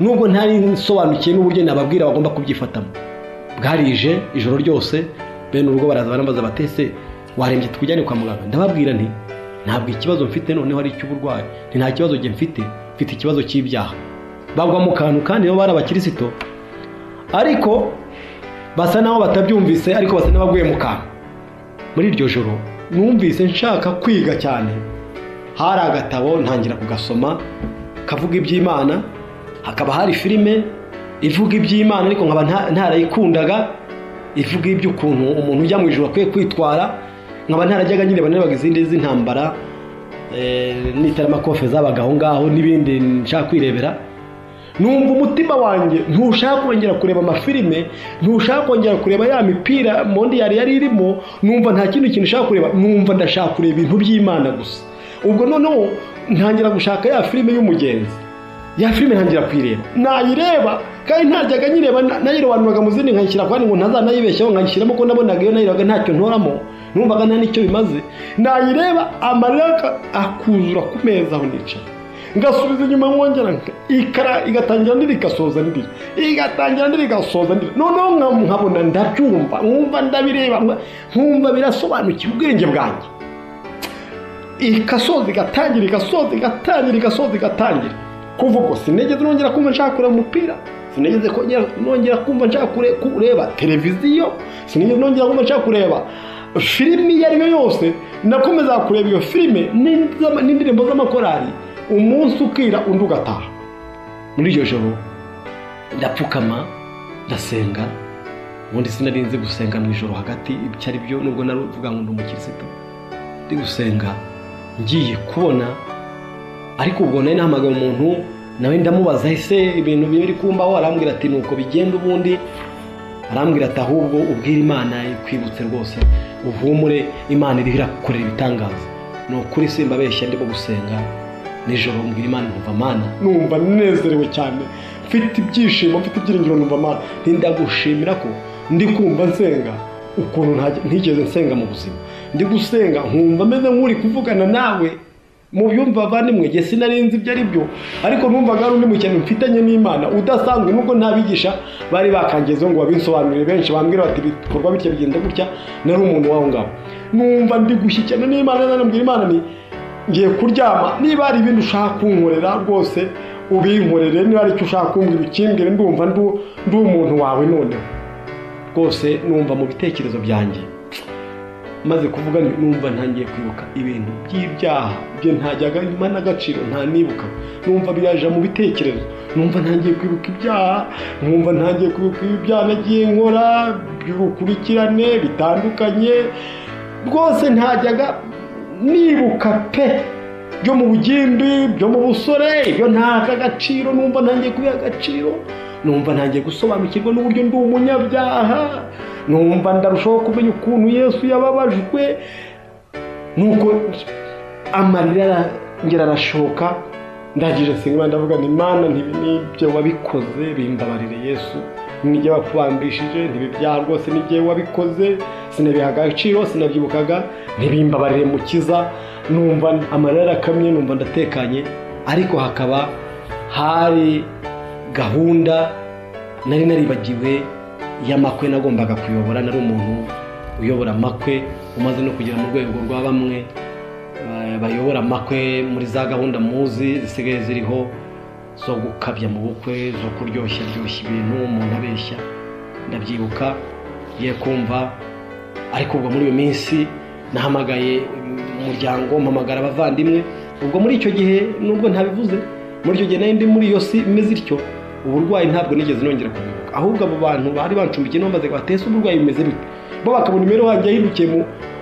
nubwo ntari nsobanukiye n'uburyo nababwira bagomba kubyifatamo. Bwarije ijoro ryose, bene urugo baraza barambaza batese warembye tukujyane kwa muganga. Ndababwira nti ntabwo ikibazo mfite noneho ari icy'uburwayi, nta kibazo jye mfite ikibazo cy'ibyaha. Bagwa mu kantu kandi bo bari abakirisito, ariko basa naho batabyumvise, ariko basa n'abaguye mu kantu. Muri iryo joro numvise nshaka kwiga cyane, hari agatabo ntangira kugasoma kavuga iby'Imana, hakaba hari filime ivuga iby'Imana ariko nkaba ntarayikundaga, ivuga iby'ukuntu umuntu ujya mu ijuru akwiye kwitwara, nkaba ntarajyaga nyine banabaga izindi z'intambara n'iteramakofe zabaga aho ngaho n'ibindi nshaka kwirebera. Numva umutima wanjye ntushaka kongera kureba amafilime, ntushaka kongera kureba ya mipira mondi yari irimo, numva nta kintu nshaka kureba, numva ndashaka kureba ibintu by'Imana gusa. Ubwo noneho ntangira gushaka ya filime y'umugenzi, ya filime ntangira kwireba, nayireba kandi ntajyaga nyireba, nayirobanuraga mu zindi nkayishyira kwani ngo ntazanayibeshyaho, nkayishyiramo ko nabonaga iyo nayirebaga ntacyo ntoramo, numvaga nta nicyo bimaze. Nayireba amarira akuzura ku meza aho nicara, ngasubiza inyuma mwongera igatangira ndiri igasoza ndiri, igatangira ndiri igasoza ndiri. Noneho nkabona ndabyumva, nkumva ndabireba, nkumva birasobanukiye ubwenge bwanjye. Igasoza igatangira, igasoza igatangira, igasoza igatangira. Kuva ubwo sinigeze nongera kumva nshaka kureba umupira, sinigeze nongera kumva nshaka kureba televiziyo, sinigeze nongera kumva nshaka kureba filimi iyo ari yo yose. Nakomeza kureba iyo filime n'indirimbo z'amakorari, umunsi ukira undi ugataha. Muri iryo joro ndapfukama ndasenga, ubundi sinarinze gusenga mu ijoro hagati ibyo ari byo, nubwo naruvuga ngo ndi umukirisitu. ndi gusenga ngiye kubona, ariko ubwo nari nahamagaye umuntu nawe ndamubaza ese ibintu biri kumbaho, arambwira ati nuko bigenda ubundi, arambwira ati ahubwo ubwira Imana ikwibutse rwose uhumure, Imana iriho irakorera ibitangaza. Ni ukuri simbabeshya, ndimo gusenga nijoro mbwira Imana, numva Mana, numva nezerewe cyane, mfite ibyishimo, mfite ibyiringiro, numva Mana ndagushimira ko ndi kumva nsenga ukuntu ntigeze nsenga mu buzima, ndi gusenga nkumva meze nk'uri kuvugana nawe mu byumva bavandimwe. Jye sinarinzi ibyo ari byo, ariko numvaga ari undi mukene mfitanye n'Imana udasanzwe, nubwo ntabigisha bari bakangezeho ngo babinsobanurire. Benshi bambwira bati bikorwa bityo bigenda gutya, nari umuntu waho ngaho numva ndi gushyikirana n'Imana. Nanambwira Imana ni ngiye kuryama, niba hari ibintu ushaka kunkorera rwose ubinkorere, niba hari icyo ushaka kumbwira ukimbwire, ndumva ndi umuntu wawe noneho rwose. Numva mu bitekerezo byanjye maze kuvuga, numva ntangiye kwibuka ibintu by'ibyaha bye ntajyaga nyuma n'agaciro ntanibuka, numva biraje mu bitekerezo, numva ntangiye kwibuka ibyaha, numva ntangiye kwibuka ibyaha nagiye nkora by'urukurikirane bitandukanye rwose, ntajyaga nibuka pe byo mu bugimbi, byo mu busore, ibyo ntaka agaciro, numva ntangiye kubiha agaciro, numva ntangiye gusobanukirwa n'uburyo ndi umunyabyaha, numva ndarushaho kumenya ukuntu Yesu yababajwe, nuko amarira ngera arashoka. Ndagije singa ndavuga ni Imana, nibyo wabikoze, bimbabarire Yesu, nijye wakubambishije, ntibibyaha rwose nijye wabikoze, sinabiha agaciro, sinabyibukaga, ntibimbabarire Mukiza. Numva amarira akamye, numva ndatekanye, ariko hakaba hari gahunda nari naribagiwe y'amakwe nagombaga kuyobora. Nari umuntu uyobora amakwe, umaze no kugera mu rwego rwa bamwe bayobora amakwe muri za gahunda muzi zisigaye ziriho zo gukabya mu bukwe, zo kuryoshya ibintu, umuntu abeshya. Ndabyibuka ye kumva, ariko ubwo muri iyo minsi nahamagaye umuryango, mpamagara abavandimwe. Ubwo muri icyo gihe nubwo ntabivuze, muri icyo gihe nari ndi muri iyo si imeze ityo, uburwayi ntabwo nigeze nongera kubibuka. Ahubwo abo bantu bari bancumbikiye bamaze batese uburwayi bimeze bite, bo bakabona imero wanjye yahindukiye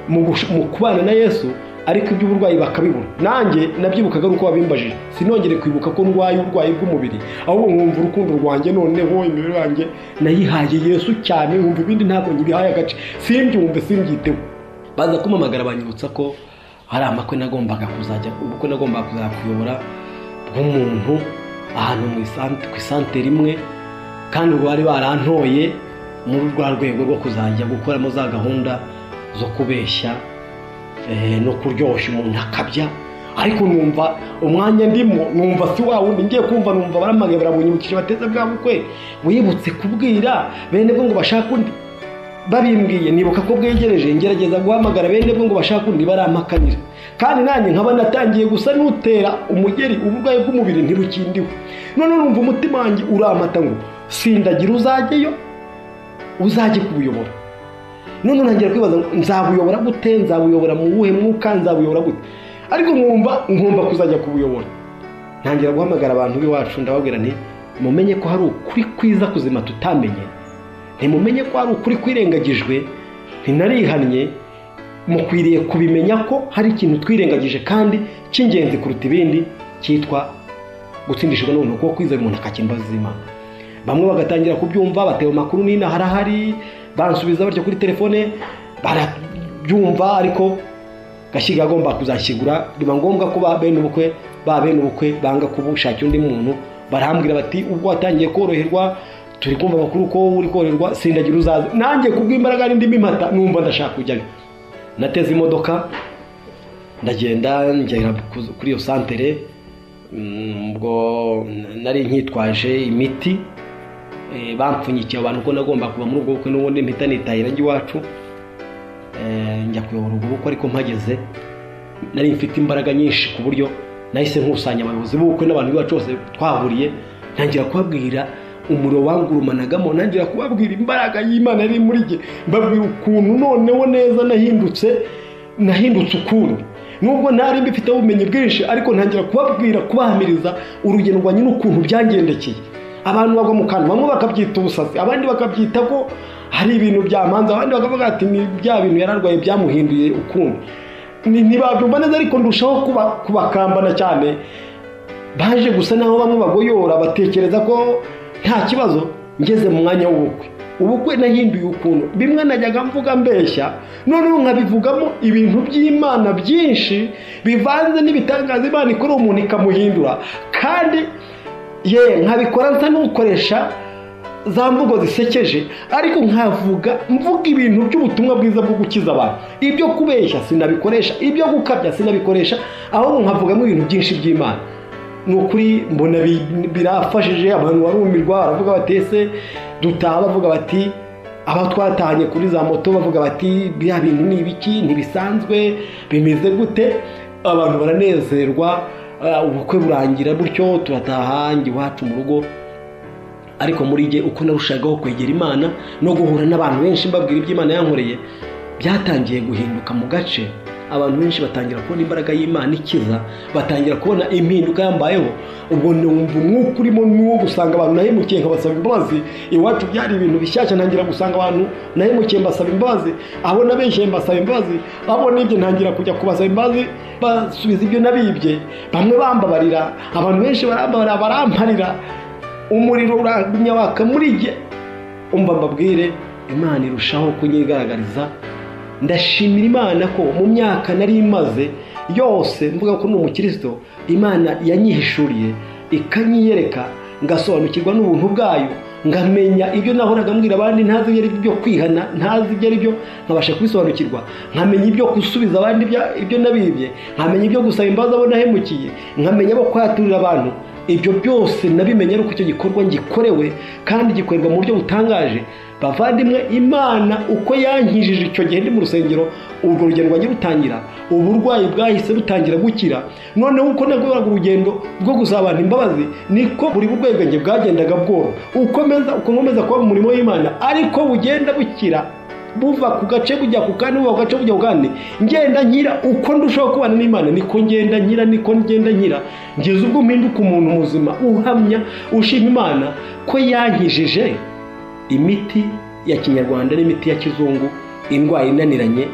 mu kubana na Yesu, ariko iby'uburwayi bakabibona. Nanjye nabyibukaga uko babimbajije, sinongere kwibuka ko ndwaye uburwayi bw'umubiri, ahubwo nkumva urukundo rwanjye noneho imibiri yanjye nayihaye Yesu cyane, nkumva ibindi ntabwo ngibihaye agace, simbyumve simbyiteho. Baza kumamagara banyibutsa ko hari amakwe nagombaga kuzajya, ubukwe nagombaga kuzajya kuyobora bw'umuntu ahantu ku isantere imwe, kandi bari barantoye muri rwa rwego rwo kuzajya gukoramo za gahunda zo kubeshya no kuryoshya umuntu akabya. Ariko numva umwanya ndimo, numva si wa wundi ngiye kumva, numva baramagaye barabunyibukije bateze bwa bukwe wibutse kubwira bene bwo ngo bashaka undi. Babimbwiye nibuka ko bwegereje, ngerageza guhamagara bene bwo ngo bashaka undi, barampakanira. Kandi nanjye nkaba natangiye gusa n'utera umugeri, uburwayi bw'umubiri ntibukindiwe. None numva umutima wanjye uramata ngo sindagira uzajyeyo, uzajye kubuyobora. None ntangira kwibaza nzabuyobora gute, nzabuyobora mu buhe mwuka, nzabuyobora gute. Ariko ngomba kuzajya kubuyobora. Ntangira guhamagara abantu b'iwacu, ndababwira nti mumenye ko hari ukuri kwiza kuzima tutamenye, ntimumenye ko hari ukuri kwirengagijwe, ntinarihannye, mukwiriye kubimenya ko hari ikintu twirengagije kandi cy'ingenzi kuruta ibindi, cyitwa gutsindishwa n'ubuntu kuko kwizera umuntu akakimbaza Imana. Bamwe bagatangira kubyumva, batewe amakuru nina harahari, bansubiza batyo kuri telefone, barabyumva, ariko gashyiga agomba kuzashyigura. Biba ngombwa ko bene ubukwe banga kubushakira undi muntu, barahambwira bati ubwo watangiye koroherwa, turi kumva amakuru ko uri koroherwa, sindagira uzaze. Nanjye kubw'imbaraga n'indimi impata numva ndashaka kujyayo. Nateze imodoka ndagenda ngera kuri iyo santere, ubwo nari nkitwaje imiti, bampfunyikiye abantu ko nagomba kuba muri ubwo bukwe, n'ubundi mpita nitahira njye iwacu njya kuyobora ubwo bukwe. Ariko mpageze nari mfite imbaraga nyinshi ku buryo nahise nkusanya abayobozi b'ubukwe n'abantu b'iwacu bose twahuriye, ntangira kubabwira umuriro wangurumanagamo, ntangira kubabwira imbaraga y'Imana yari muri jye, mbabwira ukuntu noneho neza nahindutse ukundi, nubwo ntari mbifite ubumenyi bwinshi, ariko ntangira kubahamiriza urugendo rwanjye n'ukuntu byangendekeye. Abantu bagwa mu kanwa, bamwe bakabyita ubusazi, abandi bakabyita ko hari ibintu byamanza, abandi bakavuga ati ni bya bintu yararwaye byamuhinduye ukundi. ntibabyumva neza, ariko ndushaho kubakambana cyane. Baje gusa naho bamwe bagoyora batekereza ko nta kibazo. Ngeze mu mwanya ubukwe nahinduye ukuntu bimwe najyaga mvuga mbeshya, noneho nkabivugamo ibintu by'Imana byinshi bivanze n'ibitangaza Imana ikora umuntu ikamuhindura, kandi nkabikora nsa n'ukoresha za mvugo zisekeje, ariko mvuga ibintu by'ubutumwa bwiza bwo gukiza abantu. Ibyo kubeshya sinabikoresha, ibyo gukabya sinabikoresha, ahubwo nkavugamo ibintu byinshi by'Imana. Nukuri mbona birafashije abantu barumirwa, baravuga bati ese dutaha, bavuga bati aba twatahanye kuri za moto bavuga bati bya bintu ni ibiki, ntibisanzwe, bimeze gute? Abantu baranezerwa, ubukwe burangira gutyo, turataha njye iwacu mu rugo. Ariko muri jye uko narushagaho kwegera Imana no guhura n'abantu benshi mbabwira iby'Imana yankoreye, byatangiye guhinduka mu gace. Abantu benshi batangira kubona imbaraga y'Imana ikiza, batangira kubona impinduka yambayeho. Ubwo numva umwuka urimo n'uwo gusanga abantu nahemukiye nkabasaba imbabazi. Iwacu byari ibintu bishyashya, ntangira gusanga abantu nahemukiye mbasaba imbabazi, abo nabeshye mbasaba imbabazi, abo nibye ntangira kujya kubasaba imbabazi basubiza ibyo nabibye. Bamwe bambabarira, abantu benshi barambabarira, baramparira. Umuriro uragumya waka muri jye. Umva mbabwire, Imana irushaho kunyigaragariza. Ndashimira Imana ko mu myaka nari imaze yose mvuga ko n'umukristo, Imana yanyihishuriye ikanyiyereka, ngasobanukirwa n'ubuntu bwayo, ngamenya ibyo nahoraga mbwira abandi ntazi ibyo byo kwihana, ntazi ibyo aribyo, nkabasha kubisobanukirwa. Nkamenya ibyo gusubiza abandi ibyo nabibye, nkamenya ibyo gusaba imbabazi abo nahemukiye, nkamenya abo kwaturira abantu. Ibyo byose nabimenye ari uko icyo gikorwa ngikorewe, kandi gikorerwa mu buryo butangaje. Bavandimwe, Imana uko yankijije icyo gihe ndi mu rusengero, urwo rugendo rwanjye rutangira, uburwayi bwahise butangira gukira. Noneho uko nagoraga urugendo rwo gusaba abantu imbabazi, niko buri burwayi bwanjye bwagendaga bworo. Uko nkomeza kuba mu murimo w'Imana, ariko bugenda bukira, buva ku gace bujya ku kandi, buva ku gace bujya ku kandi, ngenda nkira. Uko ndushaho kubana n'Imana niko ngenda nkira, ngeze ubwo mpinduka umuntu muzima uhamya, ushima Imana ko yankijije imiti ya kinyarwanda n'imiti ya kizungu. Indwara inaniranye,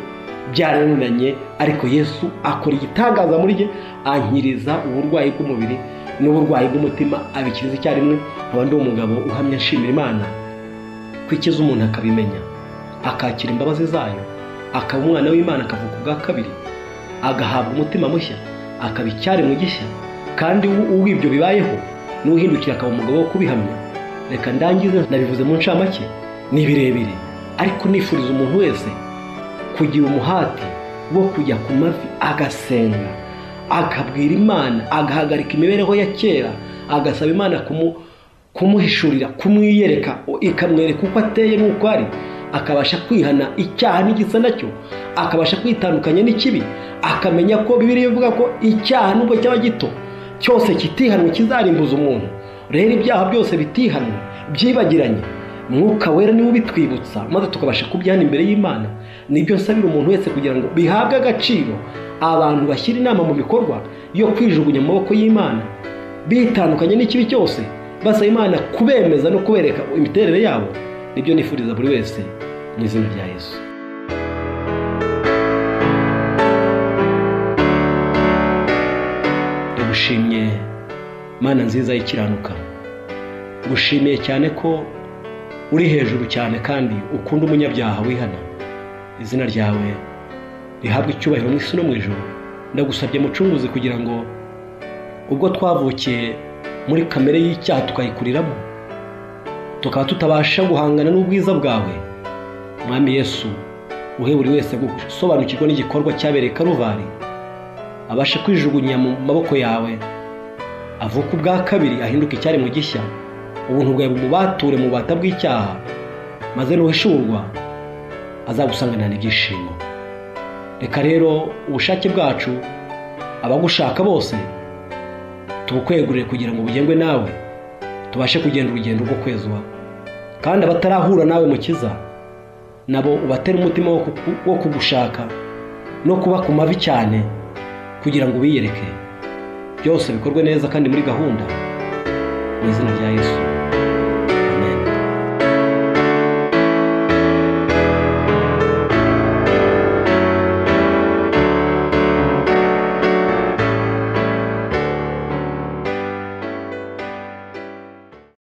byarananiranye, ariko Yesu akora igitangaza muri jye, ankiriza uburwayi bw'umubiri n'uburwayi bw'umutima, abikiriza icyarimwe. Nkaba ndi umugabo uhamya nshimira Imana ko ikiza umuntu akabimenya, akakira imbabazi zayo, akaba umwana w'Imana, akavuka ubwa kabiri, agahabwa umutima mushya, akaba icyaremwe gishya. Kandi uw'ibyo bibayeho n'uhindukira akaba umugabo wo kubihamya. Reka ndangize, nabivuze mu ncamake, ni birebire, ariko nifuriza umuntu wese kugira umuhati wo kujya ku mavi agasenga, akabwira Imana, agahagarika imibereho ya kera, agasaba Imana kumuhishurira, kumwiyereka, ikamwereka uko ateye n'uko ari, akabasha kwihana icyaha n'igisa nacyo, akabasha kwitandukanya n'ikibi, akamenya ko Bibiliya ivuga ko icyaha nubwo cyaba gito cyose kitihanwe kizarimbuza umuntu. Rero ibyaha byose bitihanwe, byibagiranye, Mwuka Wera niwe ubitwibutsa, maze tukabasha kubyana imbere y'Imana. Nibyo nsabira umuntu wese kugira ngo bihabwe agaciro, abantu bashyira inama mu bikorwa yo kwijugunya mu maboko y'Imana, bitandukanye n'ikibi cyose, basaba Imana kubemeza no kubereka imiterere yabo. Nibyo nifuriza buri wese mu izina rya Yesu. Ndagushimye Mana nziza y'ikiranuka, gushimiye cyane ko uri hejuru cyane kandi ukunda umunyabyaha wihana. Izina ryawe rihabwe icyubahiro mu isi no mu ijuru. Ndagusabye Mucunguzi kugira ngo ubwo twavukiye muri kamere y'icyaha tukayikuriramo, tukaba tutabasha guhangana n'ubwiza bwawe, Mwami Yesu uhe buri wese gusobanukirwa n'igikorwa cyabereye Karuvari, abasha kwijugunya mu maboko yawe, avuka ubwa kabiri, ahinduka icyaremwe gishya. Ubuntu bwawe bumubature mu bubata bw'icyaha, maze nuhishurwa azagusanganira ibyishimo. Reka rero ubushake bwacu, abagushaka bose, tubukwegurire kugira ngo bugengwe nawe, tubashe kugenda urugendo rwo kwezwa. Kandi abatarahura nawe Mukiza, nabo ubatera umutima wo kugushaka no kuba ku mavi cyane, kugira ngo biyereke. Byose bikorwe neza kandi muri gahunda, mu izina rya Yesu.